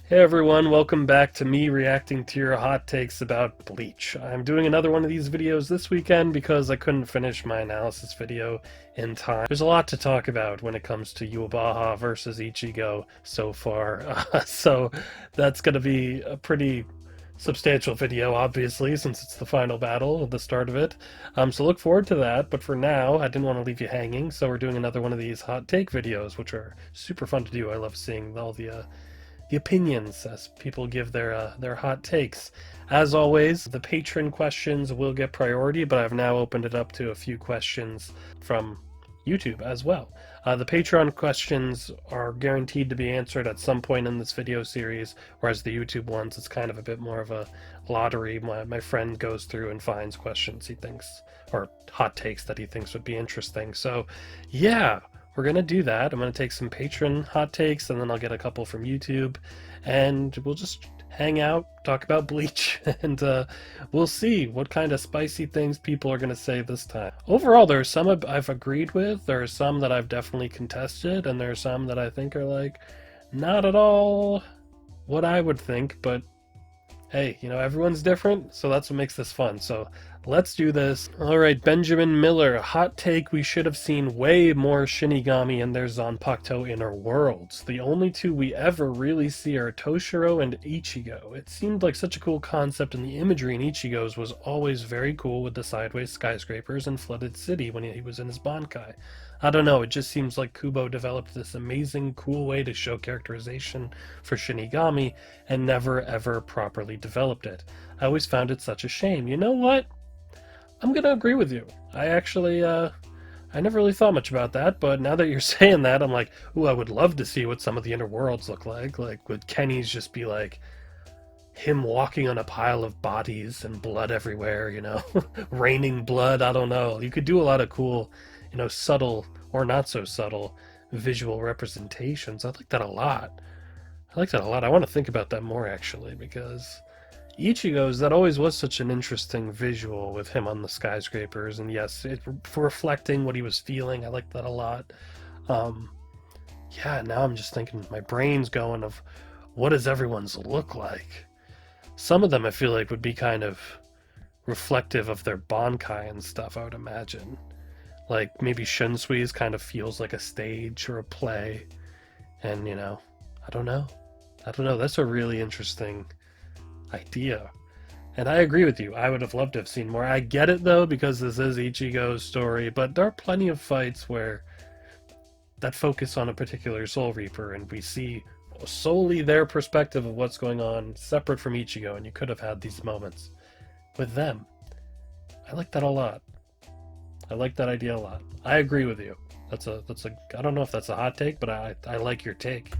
Hey everyone, welcome back to me reacting to your hot takes about Bleach. I'm doing another one of these videos this weekend because I couldn't finish my analysis video in time. There's a lot to talk about when it comes to Yuabaha versus Ichigo so far, so that's going to be a pretty substantial video, obviously, since it's the final battle at the start of it. So look forward to that, but for now, I didn't want to leave you hanging, so we're doing another one of these hot take videos, which are super fun to do. I love seeing all the opinions as people give their hot takes. As always, the patron questions will get priority, but I've now opened it up to a few questions from YouTube as well. The Patreon questions are guaranteed to be answered at some point in this video series, whereas the YouTube ones, it's kind of a bit more of a lottery. My friend goes through and finds questions he thinks, or hot takes that he thinks would be interesting. So, yeah, we're going to do that. I'm going to take some patron hot takes, and then I'll get a couple from YouTube, and we'll just hang out, talk about Bleach, and we'll see what kind of spicy things people are going to say this time. Overall, there are some I've agreed with, there are some that I've definitely contested, and there are some that I think are like, not at all what I would think, but hey, everyone's different, so that's what makes this fun. So let's do this. All right, Benjamin Miller, hot take: we should have seen way more Shinigami in their Zanpakuto inner worlds. The only two we ever really see are Toshiro and Ichigo. It seemed like such a cool concept, and the imagery in Ichigo's was always very cool with the sideways skyscrapers and flooded city when he was in his Bankai. I don't know, it just seems like Kubo developed this amazing, cool way to show characterization for Shinigami and never ever properly developed it. I always found it such a shame. You know what? I'm gonna agree with you. I actually, I never really thought much about that, but now that you're saying that, I'm like, ooh, I would love to see what some of the inner worlds look like. Like, would Kenny's just be like him walking on a pile of bodies and blood everywhere, raining blood? I don't know. You could do a lot of cool, subtle or not so subtle visual representations. I like that a lot. I like that a lot. I want to think about that more, actually, because Ichigo's, that always was such an interesting visual with him on the skyscrapers, and yes, it for reflecting what he was feeling. I like that a lot. Um, yeah, now I'm just thinking, my brain's going of what does everyone's look like? Some of them I feel like would be kind of reflective of their Bankai and stuff, I would imagine. Like maybe Shunsui's kind of feels like a stage or a play, and I don't know. I don't know. That's a really interesting idea. And I agree with you. I would have loved to have seen more. I get it though, because this is Ichigo's story, but there are plenty of fights where that focus on a particular Soul Reaper and we see solely their perspective of what's going on separate from Ichigo, and you could have had these moments with them. I like that a lot. I like that idea a lot. I agree with you. That's a I don't know if that's a hot take, but I like your take.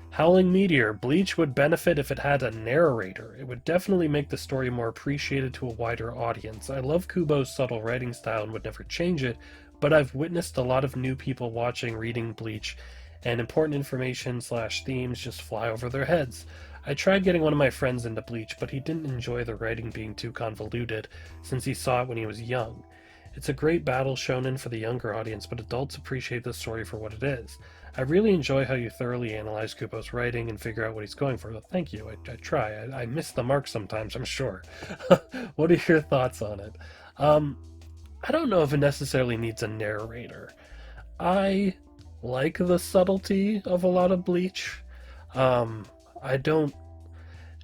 Howling Meteor, Bleach would benefit if it had a narrator. It would definitely make the story more appreciated to a wider audience. I love Kubo's subtle writing style and would never change it, but I've witnessed a lot of new people watching, reading Bleach, and important information / themes just fly over their heads. I tried getting one of my friends into Bleach, but he didn't enjoy the writing being too convoluted, since he saw it when he was young. It's a great battle shonen for the younger audience, but adults appreciate the story for what it is. I really enjoy how you thoroughly analyze Kubo's writing and figure out what he's going for. Thank you. I try. I miss the mark sometimes, I'm sure. What are your thoughts on it? I don't know if it necessarily needs a narrator. I like the subtlety of a lot of Bleach. I don't.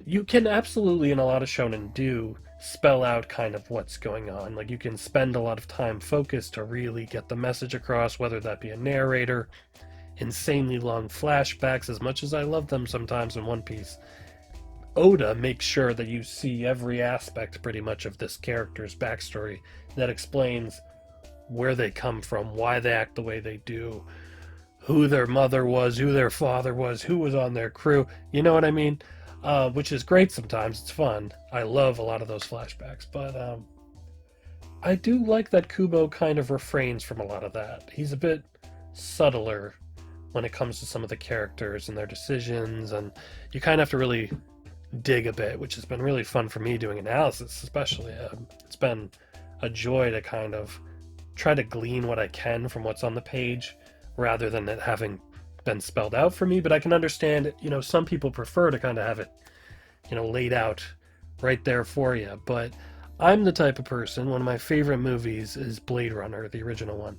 You can absolutely, in a lot of shonen, do spell out kind of what's going on. Like, you can spend a lot of time focused to really get the message across, whether that be a narrator, insanely long flashbacks, as much as I love them sometimes in One Piece. Oda makes sure that you see every aspect pretty much of this character's backstory that explains where they come from, why they act the way they do, who their mother was, who their father was, who was on their crew. You know what I mean? Which is great sometimes. It's fun. I love a lot of those flashbacks, but I do like that Kubo kind of refrains from a lot of that. He's a bit subtler when it comes to some of the characters and their decisions, and you kind of have to really dig a bit, which has been really fun for me doing analysis, especially. It's been a joy to kind of try to glean what I can from what's on the page, rather than it having been spelled out for me, but I can understand, some people prefer to kind of have it, laid out right there for you. But I'm the type of person, one of my favorite movies is Blade Runner, the original one.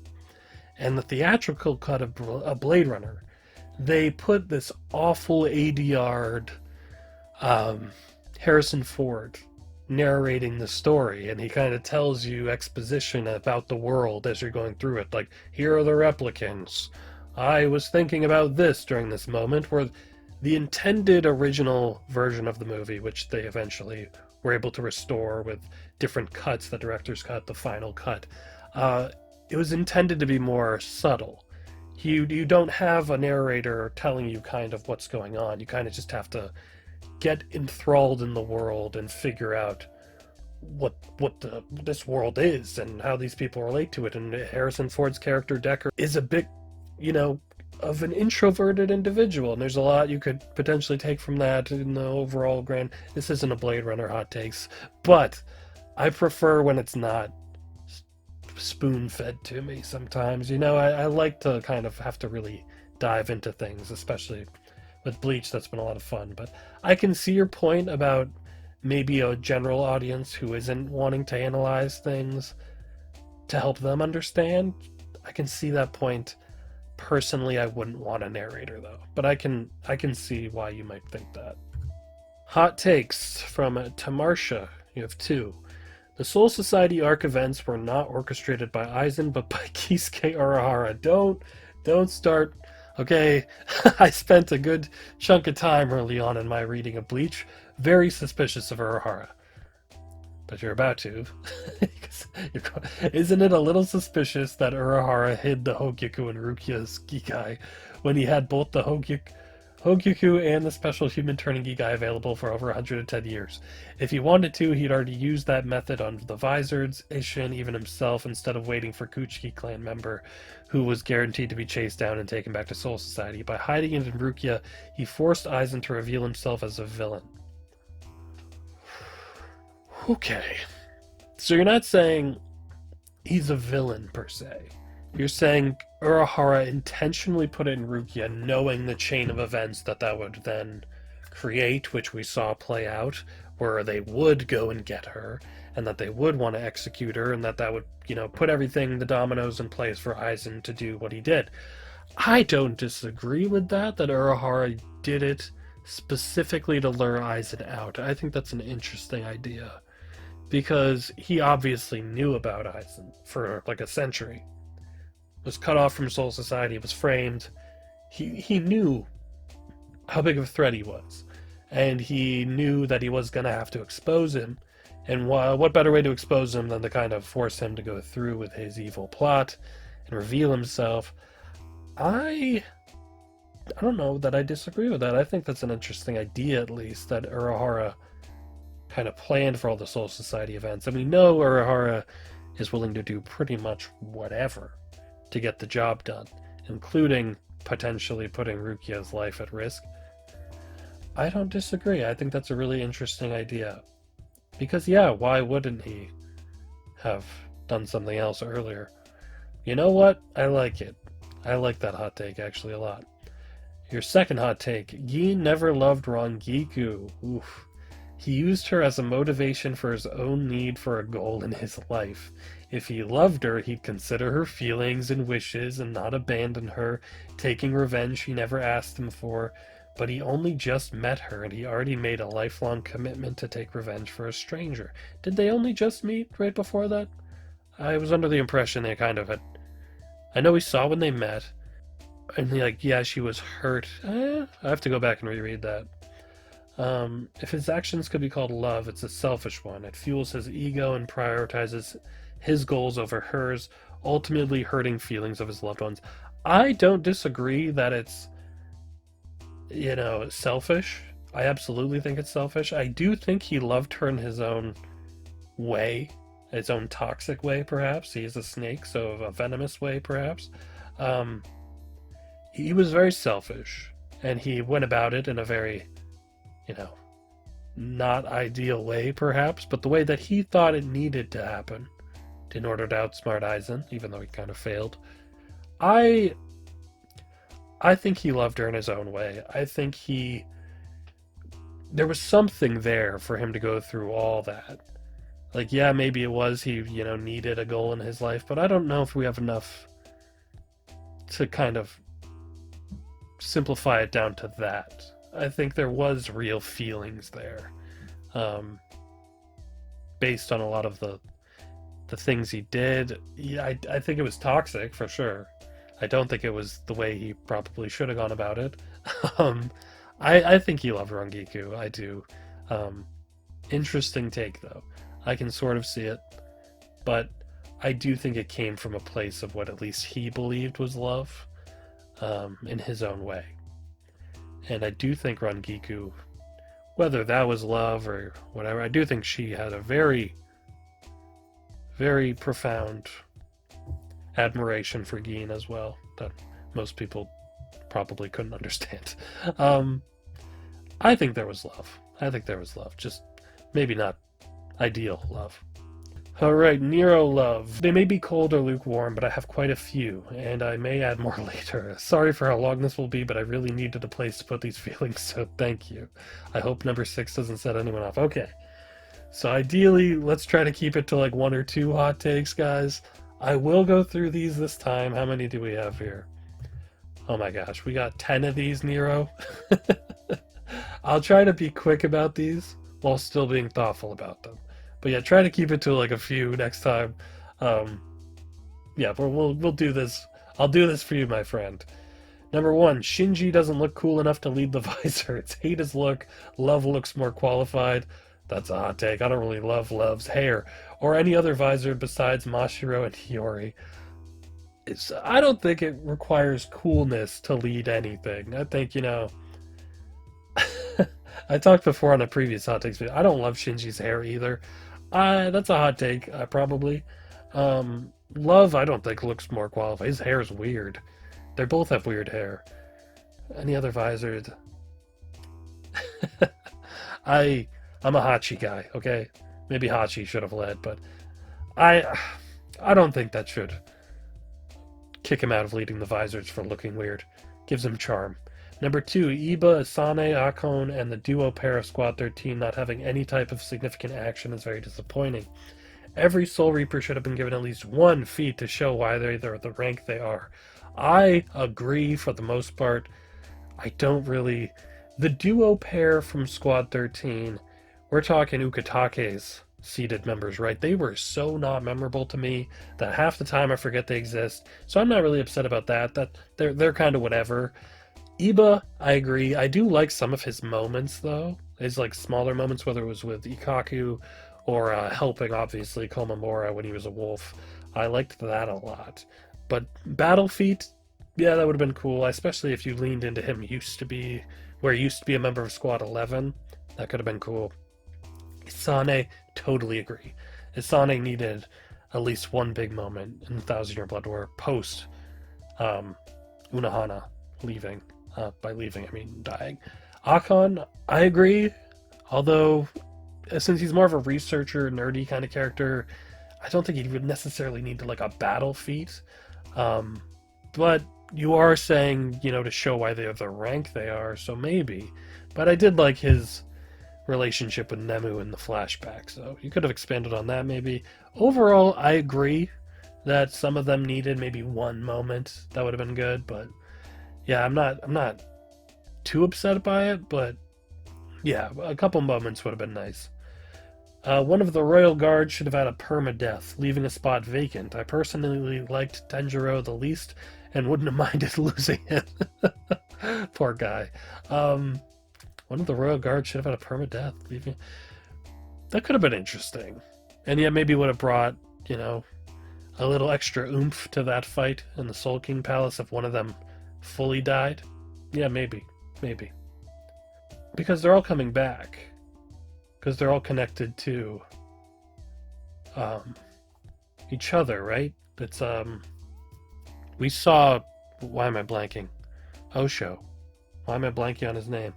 And the theatrical cut of Blade Runner, they put this awful ADR'd Harrison Ford narrating the story, and he kind of tells you exposition about the world as you're going through it. Like, here are the replicants. I was thinking about this during this moment, where the intended original version of the movie, which they eventually were able to restore with different cuts, the director's cut, the final cut, it was intended to be more subtle. You don't have a narrator telling you kind of what's going on. You kind of just have to get enthralled in the world and figure out what this world is and how these people relate to it. And Harrison Ford's character Deckard is a bit, of an introverted individual, and there's a lot you could potentially take from that in the overall grand. This isn't a Blade Runner hot takes, but I prefer when it's not spoon-fed to me sometimes. I like to kind of have to really dive into things, especially with Bleach. That's been a lot of fun. But I can see your point about maybe a general audience who isn't wanting to analyze things to help them understand. I can see that point. Personally, I wouldn't want a narrator though, but I can see why you might think that. Hot takes from Tamarsha. You have two. The Soul Society arc events were not orchestrated by Aizen, but by Kisuke Urahara. Don't start. Okay, I spent a good chunk of time early on in my reading of Bleach very suspicious of Urahara. But you're about to. Isn't it a little suspicious that Urahara hid the Hogyaku and Rukia's Gikai when he had both the Hogyaku and the special human turning Gikai available for over 110 years? If he wanted to, he'd already used that method on the Vizards, Ishin, even himself, instead of waiting for Kuchiki clan member who was guaranteed to be chased down and taken back to Soul Society. By hiding it in Rukia, he forced Aizen to reveal himself as a villain. Okay. So you're not saying he's a villain per se. You're saying Urahara intentionally put it in Rukia, knowing the chain of events that would then create, which we saw play out, where they would go and get her, and that they would want to execute her, and that would, put everything, the dominoes in place for Aizen to do what he did. I don't disagree with that Urahara did it specifically to lure Aizen out. I think that's an interesting idea, because he obviously knew about Aizen for like a century. Was cut off from Soul Society, was framed. He knew how big of a threat he was, and he knew that he was going to have to expose him. And what better way to expose him than to kind of force him to go through with his evil plot and reveal himself? I don't know that I disagree with that. I think that's an interesting idea, at least, that Urahara kind of planned for all the Soul Society events. And we know Urahara is willing to do pretty much whatever to get the job done, including potentially putting Rukia's life at risk. I don't disagree. I think that's a really interesting idea. Because, yeah, why wouldn't he have done something else earlier? You know what? I like it. I like that hot take, actually, a lot. Your second hot take. Gi never loved Rangiku. Oof. He used her as a motivation for his own need for a goal in his life. If he loved her, he'd consider her feelings and wishes and not abandon her, taking revenge he never asked him for. But he only just met her, and he already made a lifelong commitment to take revenge for a stranger. Did they only just meet right before that? I was under the impression they kind of had... I know we saw when they met, and yeah, she was hurt. I have to go back and reread that. If his actions could be called love, it's a selfish one. It fuels his ego and prioritizes his goals over hers, ultimately hurting feelings of his loved ones. I don't disagree that it's, selfish. I absolutely think it's selfish. I do think he loved her in his own way, his own toxic way, perhaps. He's a snake, so a venomous way, perhaps. He was very selfish, and he went about it in a very, not ideal way, perhaps, but the way that he thought it needed to happen in order to outsmart Aizen, even though he kind of failed. I I think he loved her in his own way. I think there was something there for him to go through all that. Like, yeah, maybe it was he, needed a goal in his life, but I don't know if we have enough to kind of simplify it down to that. I think there was real feelings there, based on a lot of the things he did. Yeah, I think it was toxic for sure. I don't think it was the way he probably should have gone about it. um, I think he loved Rangiku. I do. Interesting take though. I can sort of see it, but I do think it came from a place of what at least he believed was love, in his own way. And I do think Rangiku, whether that was love or whatever, I do think she had a very, very profound admiration for Gin as well, that most people probably couldn't understand. I think there was love. I think there was love. Just maybe not ideal love. Alright, Nero love. They may be cold or lukewarm, but I have quite a few, and I may add more later. Sorry for how long this will be, but I really needed a place to put these feelings, so thank you. I hope number 6 doesn't set anyone off. Okay. So ideally, let's try to keep it to like 1 or 2 hot takes, guys. I will go through these this time. How many do we have here? Oh my gosh, we got 10 of these, Nero. I'll try to be quick about these while still being thoughtful about them. But yeah, try to keep it to like a few next time. Yeah, but we'll do this. I'll do this for you, my friend. Number 1, Shinji doesn't look cool enough to lead the visor. It's hate his look. Love looks more qualified. That's a hot take. I don't really love Love's hair or any other visor besides Mashiro and Hiyori. I don't think it requires coolness to lead anything. I think, I talked before on a previous hot takes video. I don't love Shinji's hair either. That's a hot take, probably. Love, I don't think looks more qualified. His hair is weird. They both have weird hair. Any other visors? I'm a Hachi guy, okay? Maybe Hachi should have led, but I don't think that should kick him out of leading the visors for looking weird. Gives him charm. Number 2, Iba, Asane, Akon, and the duo pair of Squad 13 not having any type of significant action is very disappointing. Every Soul Reaper should have been given at least 1 feat to show why they're the rank they are. I agree for the most part. I don't really... The duo pair from Squad 13, we're talking Ukatake's seated members, right? They were so not memorable to me that half the time I forget they exist. So I'm not really upset about that. That they're kind of whatever. Iba, I agree. I do like some of his moments, though. His, like, smaller moments, whether it was with Ikaku or helping, obviously, Komamura when he was a wolf. I liked that a lot. But Battle Feat, yeah, that would have been cool, especially if you leaned into him where he used to be a member of Squad 11. That could have been cool. Isane, totally agree. Isane needed at least one big moment in 1,000 Year Blood War post Unohana leaving. By leaving, I mean dying. Akon, I agree. Although, since he's more of a researcher, nerdy kind of character, I don't think he would necessarily need to, like, a battle feat. But you are saying, to show why they're the rank they are, so maybe. But I did like his relationship with Nemu in the flashback, so you could have expanded on that maybe. Overall, I agree that some of them needed maybe one moment that would have been good, but yeah, I'm not too upset by it, but yeah, a couple moments would have been nice. One of the Royal Guard should have had a permadeath, leaving a spot vacant. I personally liked Tenjiro the least and wouldn't have minded losing him. Poor guy. One of the Royal Guard should have had a permadeath, leaving... That could have been interesting. And yeah, maybe would have brought, a little extra oomph to that fight in the Soul King Palace if one of them fully died. Yeah, maybe. Because they're all coming back. Because they're all connected to each other, right? It's we saw, why am I blanking? Osho. Why am I blanking on his name?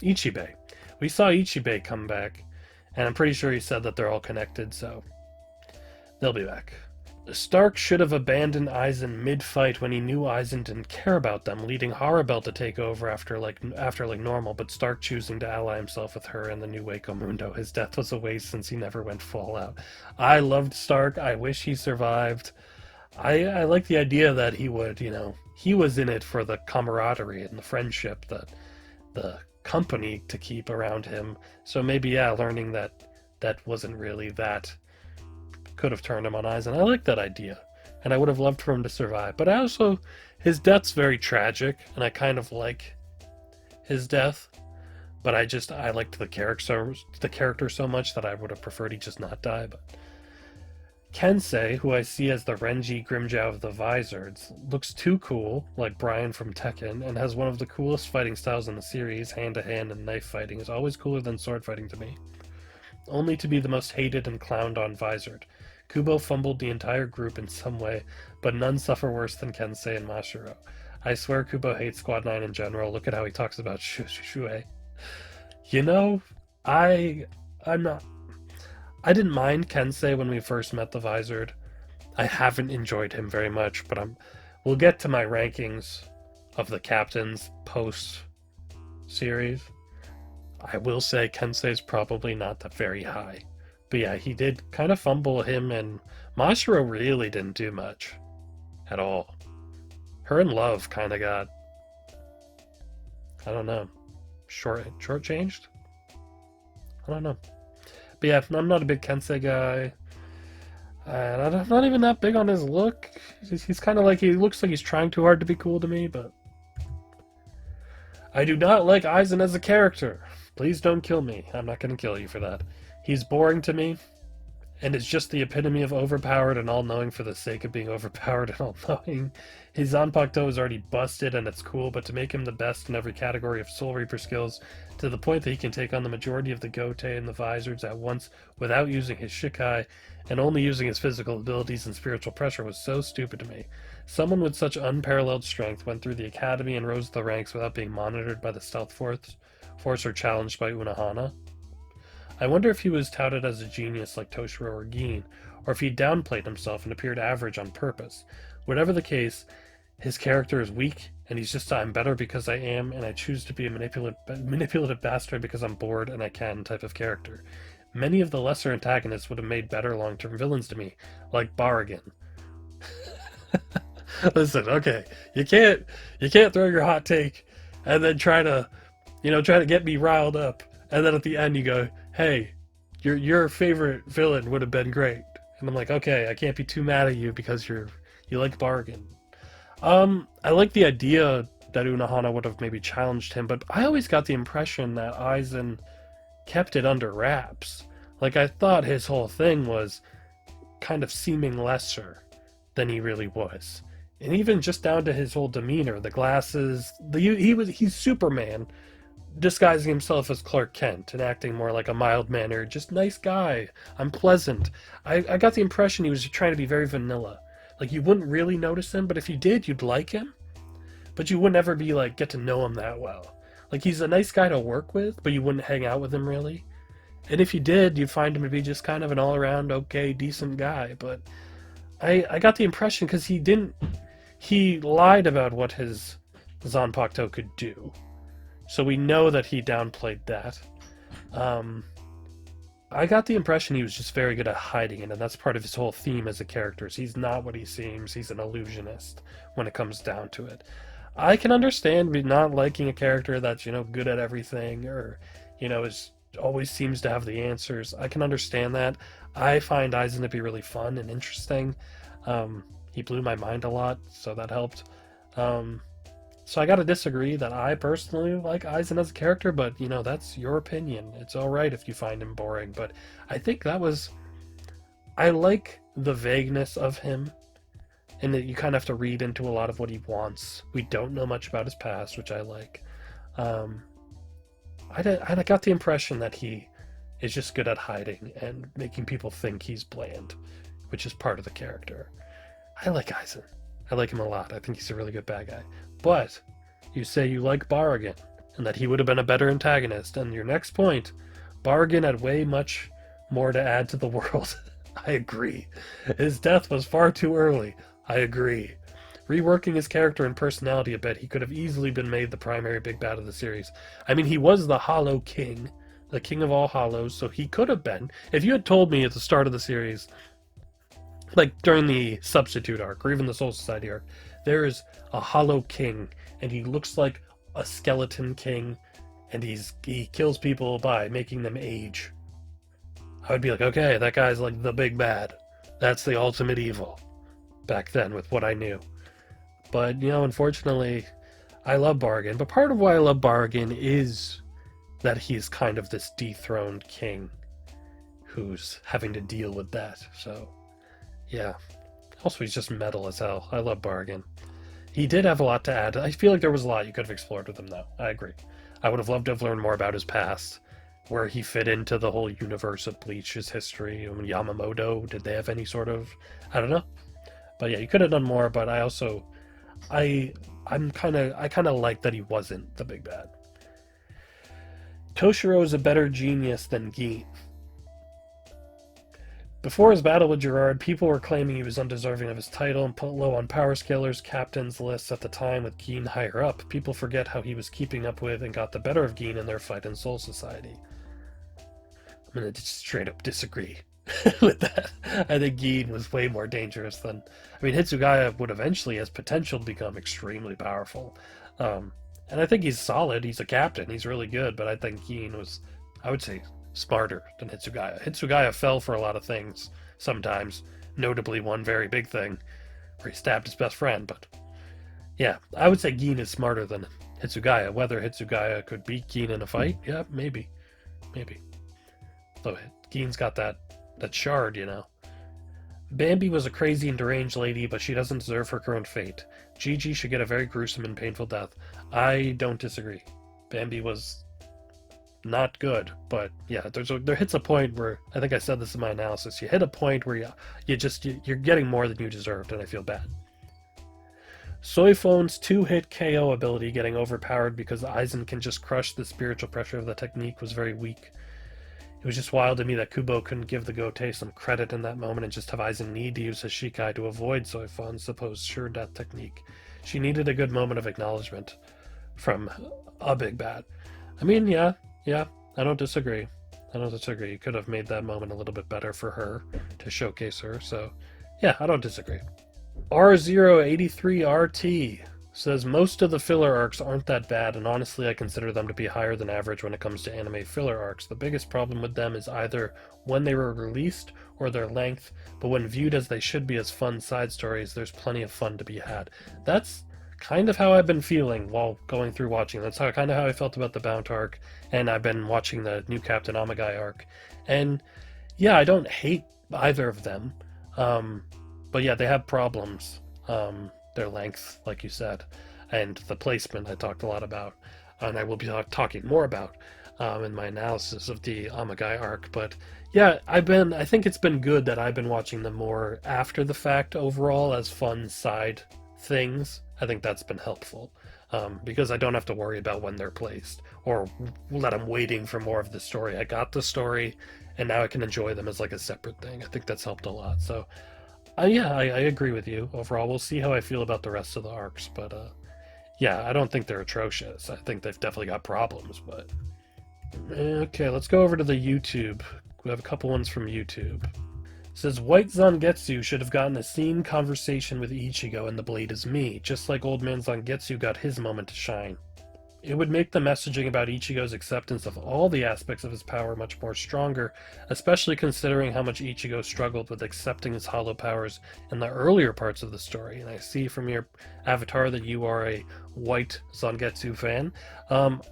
Ichibei. We saw Ichibei come back, and I'm pretty sure he said that they're all connected, so they'll be back. Stark should have abandoned Aizen mid-fight when he knew Aizen didn't care about them, leading Harabel to take over after normal, but Stark choosing to ally himself with her and the new Waco Mundo. His death was a waste since he never went full out. I loved Stark. I wish he survived. I like the idea that he would, he was in it for the camaraderie and the friendship that the company to keep around him. So maybe, yeah, learning that wasn't really that could have turned him on Aizen. I like that idea, and I would have loved for him to survive. But I also, his death's very tragic, and I kind of like his death. But I liked the character so much that I would have preferred he just not die. But Kensei, who I see as the Renji Grimmjow of the Vizards, looks too cool, like Brian from Tekken, and has one of the coolest fighting styles in the series. Hand-to-hand and knife fighting is always cooler than sword fighting to me. Only to be the most hated and clowned on Vizard. Kubo fumbled the entire group in some way, but none suffer worse than Kensei and Mashiro. I swear Kubo hates Squad 9 in general. Look at how he talks about Shuei. I didn't mind Kensei when we first met the Vizard. I haven't enjoyed him very much, but we'll get to my rankings of the captains post-series. I will say Kensei's probably not that very high. But yeah, he did kind of fumble him, and Mashiro really didn't do much. At all. Her and Love kind of got, I don't know, shortchanged? I don't know. But yeah, I'm not a big Kensei guy. And I'm not even that big on his look. He's kind of like, he looks like he's trying too hard to be cool to me, but I do not like Aizen as a character. Please don't kill me. I'm not going to kill you for that. He's boring to me, and it's just the epitome of overpowered and all-knowing for the sake of being overpowered and all-knowing. His Zanpakuto is already busted, and it's cool, but to make him the best in every category of Soul Reaper skills, to the point that he can take on the majority of the Gotei and the Vizards at once without using his Shikai, and only using his physical abilities and spiritual pressure, was so stupid to me. Someone with such unparalleled strength went through the academy and rose the ranks without being monitored by the stealth force or challenged by Unohana. I wonder if he was touted as a genius like Toshiro or Gin, or if he downplayed himself and appeared average on purpose. Whatever the case, his character is weak, and he's just I'm better because I am, and I choose to be a manipulative bastard because I'm bored and I can type of character. Many of the lesser antagonists would have made better long-term villains to me, like Barragan. Listen, okay, you can't throw your hot take and then try to get me riled up, and then at the end you go, hey, your favorite villain would have been great. And I'm like, okay, I can't be too mad at you because you like Bargain. I like the idea that Unohana would have maybe challenged him, but I always got the impression that Aizen kept it under wraps. Like, I thought his whole thing was kind of seeming lesser than he really was. And even just down to his whole demeanor, the glasses, he's Superman, disguising himself as Clark Kent and acting more like a mild-mannered, just nice guy. I'm pleasant. I got the impression he was trying to be very vanilla. Like, you wouldn't really notice him, but if you did, you'd like him. But you wouldn't ever be like, get to know him that well. Like, he's a nice guy to work with, but you wouldn't hang out with him really. And if you did, you'd find him to be just kind of an all-around okay, decent guy. But I got the impression, because he lied about what his Zanpakuto could do. So we know that he downplayed that. I got the impression he was just very good at hiding it, and that's part of his whole theme as a character. He's not what he seems. He's an illusionist when it comes down to it. I can understand not liking a character that's, good at everything, or, always seems to have the answers. I can understand that. I find Aizen to be really fun and interesting. He blew my mind a lot, so that helped. So I gotta disagree that I personally like Aizen as a character, but, that's your opinion. It's alright if you find him boring, but I think I like the vagueness of him, and that you kind of have to read into a lot of what he wants. We don't know much about his past, which I like. I got the impression that he is just good at hiding and making people think he's bland, which is part of the character. I like Aizen. I like him a lot. I think he's a really good bad guy. But you say you like Barragan, and that he would have been a better antagonist, and your next point, Barragan had way much more to add to the world. I agree. His death was far too early. I agree. Reworking his character and personality a bit, he could have easily been made the primary big bad of the series. I mean, he was the Hollow King, the King of all Hollows, so he could have been. If you had told me at the start of the series, like during the Substitute arc, or even the Soul Society arc, there is a Hollow King, and he looks like a skeleton king, and he kills people by making them age. I would be like, okay, that guy's like the big bad. That's the ultimate evil. Back then, with what I knew. But, unfortunately, I love Bargain. But part of why I love Bargain is that he's kind of this dethroned king who's having to deal with that. So, yeah. Also, he's just metal as hell. I love Bargain. He did have a lot to add. I feel like there was a lot you could have explored with him, though. I agree. I would have loved to have learned more about his past, where he fit into the whole universe of Bleach, his history. Yamamoto, did they have any sort of... I don't know. But yeah, you could have done more, but I also... I kind of like that he wasn't the big bad. Toshiro is a better genius than Gin. Before his battle with Gerard, people were claiming he was undeserving of his title and put low on power scalers, captains lists at the time with Gin higher up. People forget how he was keeping up with and got the better of Gin in their fight in Soul Society. I'm gonna just straight up disagree with that. I think Gin was way more dangerous than... I mean, Hitsugaya would eventually, as potential, become extremely powerful. And I think he's solid. He's a captain. He's really good. But I think Gin was, I would say, smarter than Hitsugaya. Hitsugaya fell for a lot of things sometimes. Notably, one very big thing where he stabbed his best friend. But yeah, I would say Gin is smarter than Hitsugaya. Whether Hitsugaya could beat Gin in a fight, yeah, maybe. Though Gin's got that shard, Bambi was a crazy and deranged lady, but she doesn't deserve her current fate. Gigi should get a very gruesome and painful death. I don't disagree. Bambi was not good, but yeah, there hits a point where, I think I said this in my analysis, you hit a point where you're getting more than you deserved, and I feel bad. Soifon's 2-hit KO ability getting overpowered because Aizen can just crush the spiritual pressure of the technique was very weak. It was just wild to me that Kubo couldn't give the Gote some credit in that moment and just have Aizen need to use his Shikai to avoid Soifon's supposed sure death technique. She needed a good moment of acknowledgement from a big bad. I mean, yeah, I don't disagree. You could have made that moment a little bit better for her to showcase her, so yeah, I don't disagree. R083RT says most of the filler arcs aren't that bad, and honestly I consider them to be higher than average when it comes to anime filler arcs. The biggest problem with them is either when they were released or their length, but when viewed as they should be as fun side stories, there's plenty of fun to be had. That's kind of how I've been feeling while going through watching. That's kind of how I felt about the Bount arc, and I've been watching the new Captain Amagai arc. And yeah, I don't hate either of them, but yeah, they have problems. Their length, like you said, and the placement I talked a lot about, and I will be talking more about in my analysis of the Amagai arc. But yeah, I think it's been good that I've been watching them more after the fact overall as fun side things. I think that's been helpful because I don't have to worry about when they're placed or that I'm waiting for more of the story. I got the story and now I can enjoy them as like a separate thing. I think that's helped a lot. So yeah, I agree with you. Overall, we'll see how I feel about the rest of the arcs, but yeah, I don't think they're atrocious. I think they've definitely got problems, but... Okay, let's go over to the YouTube. We have a couple ones from YouTube. It says, White Zangetsu should have gotten a scene conversation with Ichigo in The Blade Is Me, just like Old Man Zangetsu got his moment to shine. It would make the messaging about Ichigo's acceptance of all the aspects of his power much more stronger, especially considering how much Ichigo struggled with accepting his hollow powers in the earlier parts of the story. And I see from your avatar that you are a White Zangetsu fan.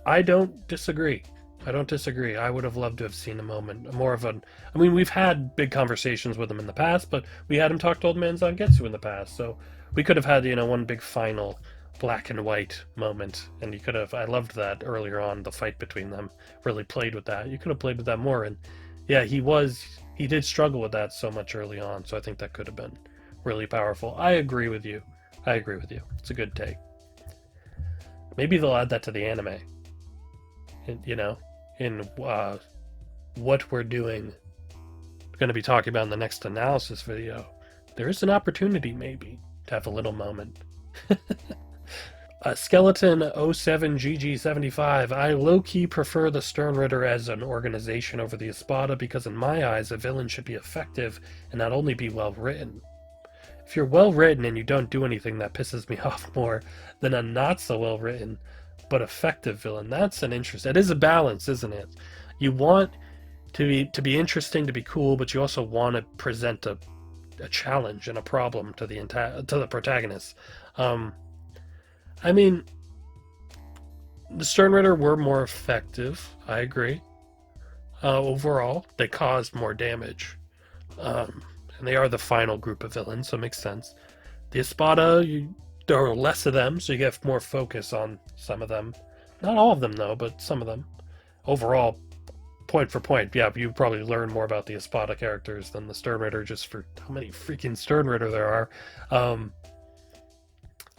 I don't disagree. I would have loved to have seen a moment, I mean, we've had big conversations with him in the past, but we had him talk to Old Man Zangetsu in the past, so we could have had, one big final black and white moment, and you could have, I loved that earlier on, the fight between them, really played with that. You could have played with that more, and yeah, he did struggle with that so much early on, so I think that could have been really powerful. I agree with you. It's a good take. Maybe they'll add that to the anime, in what we're doing going to be talking about in the next analysis video, there is an opportunity maybe to have a little moment. Skeleton 07GG75. I low-key prefer the Sternritter as an organization over the Espada because in my eyes a villain should be effective and not only be well written. If you're well written and you don't do anything, that pisses me off more than a not so well written but effective villain. That's an interest. It is a balance, isn't it? You want to be interesting, to be cool, but you also want to present a challenge and a problem to the protagonist. I mean, the Sternritter were more effective, I agree. Overall, they caused more damage. And they are the final group of villains, so it makes sense. The Espada, there are less of them, so you get more focus on some of them. Not all of them, though, but some of them. Overall, point for point, yeah, you probably learn more about the Espada characters than the Sternritter, just for how many freaking Sternritter there are.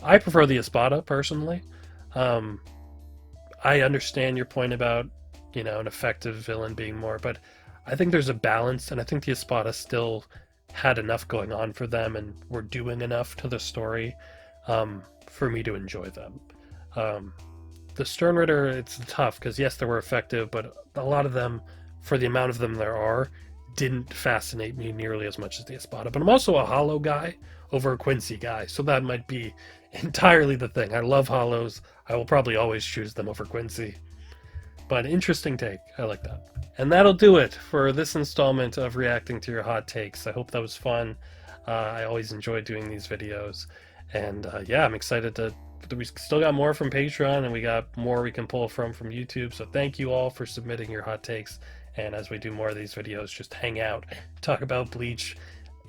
I prefer the Espada, personally. I understand your point about, an effective villain being more, but I think there's a balance, and I think the Espada still had enough going on for them and were doing enough to the story for me to enjoy them. The Sternritter, it's tough, because yes, they were effective, but a lot of them, for the amount of them there are, didn't fascinate me nearly as much as the Espada. But I'm also a Hollow guy over a Quincy guy, so that might be entirely the thing. I love Hollows. I will probably always choose them over Quincy. But interesting take. I like that. And that'll do it for this installment of reacting to your hot takes. I hope that was fun. I always enjoy doing these videos. And yeah, I'm excited that we still got more from Patreon, and we got more we can pull from YouTube. So thank you all for submitting your hot takes. And as we do more of these videos, just hang out, talk about Bleach.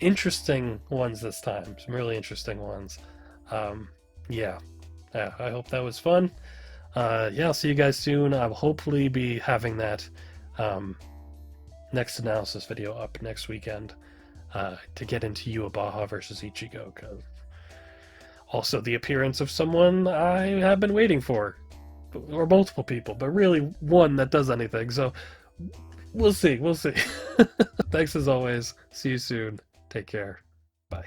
Interesting ones this time. Some really interesting ones. Yeah, I hope that was fun. Yeah, I'll see you guys soon. I'll hopefully be having that next analysis video up next weekend to get into Yuabaha versus Ichigo. Also, the appearance of someone I have been waiting for, or multiple people, but really one that does anything. So we'll see. Thanks as always. See you soon. Take care. Bye.